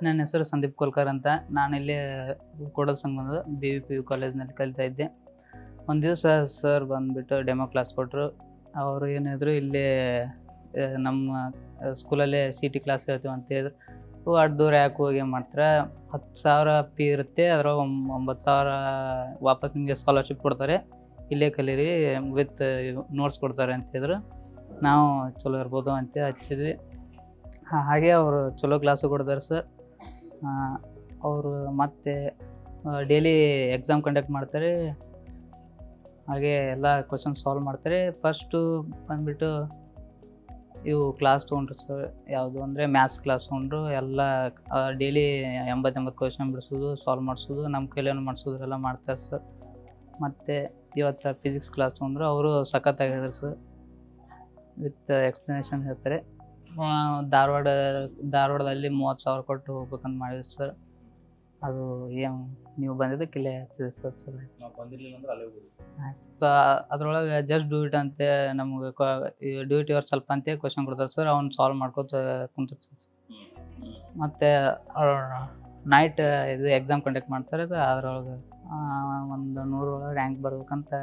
ನನ್ನ ಹೆಸರು ಸಂದೀಪ್ ಕೋಲ್ಕರ್ ಅಂತ. ನಾನಿಲ್ಲಿ ಕೂಡಲ ಸಂಗಮದ BVPU ಕಾಲೇಜ್ನಲ್ಲಿ ಕಲಿತಾ ಇದ್ದೆ. ಒಂದು ದಿವಸ ಸರ್ ಬಂದುಬಿಟ್ಟು ಡೆಮೋ ಕ್ಲಾಸ್ ಕೊಟ್ಟರು. ಅವರು ಏನಿದ್ರು ಇಲ್ಲಿ ನಮ್ಮ ಸ್ಕೂಲಲ್ಲೇ CT ಕ್ಲಾಸ್ ಹೇಳ್ತೀವಿ ಅಂತ ಹೇಳಿದ್ರು. ಅಷ್ಟು ದೂರ ಯಾಕೆ ಹೋಗಿ ಏನು ಮಾಡ್ತಾರೆ, 10,000 ಫೀ ಇರುತ್ತೆ, ಅದರೊಳಗೆ 9,000 ವಾಪಸ್ ನಿಮಗೆ ಸ್ಕಾಲರ್ಶಿಪ್ ಕೊಡ್ತಾರೆ, ಇಲ್ಲೇ ಕಲೀರಿ ವಿತ್ ನೋಟ್ಸ್ ಕೊಡ್ತಾರೆ ಅಂತ ಹೇಳಿದ್ರು. ನಾವು ಚಲೋ ಇರ್ಬೋದು ಅಂತ ಹಚ್ಚಿದ್ವಿ. ಹಾಗೆ ಅವರು ಚಲೋ ಕ್ಲಾಸು ಕೊಡ್ತಾರೆ ಸರ್. ಅವರು ಮತ್ತು ಡೈಲಿ ಎಕ್ಸಾಮ್ ಕಂಡಕ್ಟ್ ಮಾಡ್ತಾರೆ. ಹಾಗೆ ಎಲ್ಲ ಕ್ವಶನ್ ಸಾಲ್ವ್ ಮಾಡ್ತಾರೆ. ಫಸ್ಟು ಬಂದುಬಿಟ್ಟು ಇವು ಕ್ಲಾಸ್ ತೊಗೊಂಡ್ರು ಸರ್. ಯಾವುದು ಅಂದರೆ ಮ್ಯಾಥ್ಸ್ ಕ್ಲಾಸ್ ತೊಗೊಂಡ್ರು. ಎಲ್ಲ ಡೈಲಿ 80 ಕ್ವಶನ್ ಬಿಡಿಸೋದು, ಸಾಲ್ವ್ ಮಾಡಿಸೋದು, ನಮ್ಮ ಕೈಲೇನು ಮಾಡಿಸೋದು ಎಲ್ಲ ಮಾಡ್ತಾರೆ ಸರ್. ಮತ್ತು ಇವತ್ತು ಫಿಸಿಕ್ಸ್ ಕ್ಲಾಸ್ ತೊಗೊಂಡ್ರು. ಅವರು ಸಖತ್ತಾಗಿದ್ದಾರೆ ಸರ್, ವಿತ್ ಎಕ್ಸ್ಪ್ಲನೇಷನ್ ಹೇಳ್ತಾರೆ. ಧಾರವಾಡದಲ್ಲಿ 30,000 ಕೊಟ್ಟು ಹೋಗ್ಬೇಕಂತ ಮಾಡಿದ್ವಿ ಸರ್. ಅದು ಏನು ನೀವು ಬಂದಿದ್ದಕ್ಕೆ ಇಲ್ಲೇ ಹಚ್ಚಿದೆ ಸರ್. ಚಲೋ ಅದ್ರೊಳಗೆ ಜಸ್ಟ್ ಡೂ ಇಟ್ ಅಂತೆ ನಮ್ಗೆ ಡೂ ಇಟ್ ಯುವರ್ ಸೆಲ್ಫ್ ಅಂತ ಕ್ವಶನ್ ಕೊಡ್ತಾರೆ ಸರ್. ಅವ್ನು ಸಾಲ್ವ್ ಮಾಡ್ಕೋತ ಕುಂತಿರ್ತಾರೆ ಸರ್. ಮತ್ತು ನೈಟ್ ಇದು ಎಕ್ಸಾಮ್ ಕಂಡಕ್ಟ್ ಮಾಡ್ತಾರೆ ಸರ್. ಅದ್ರೊಳಗೆ ಒಂದು 100 ಒಳಗೆ ರ್ಯಾಂಕ್ ಬರ್ಬೇಕಂತ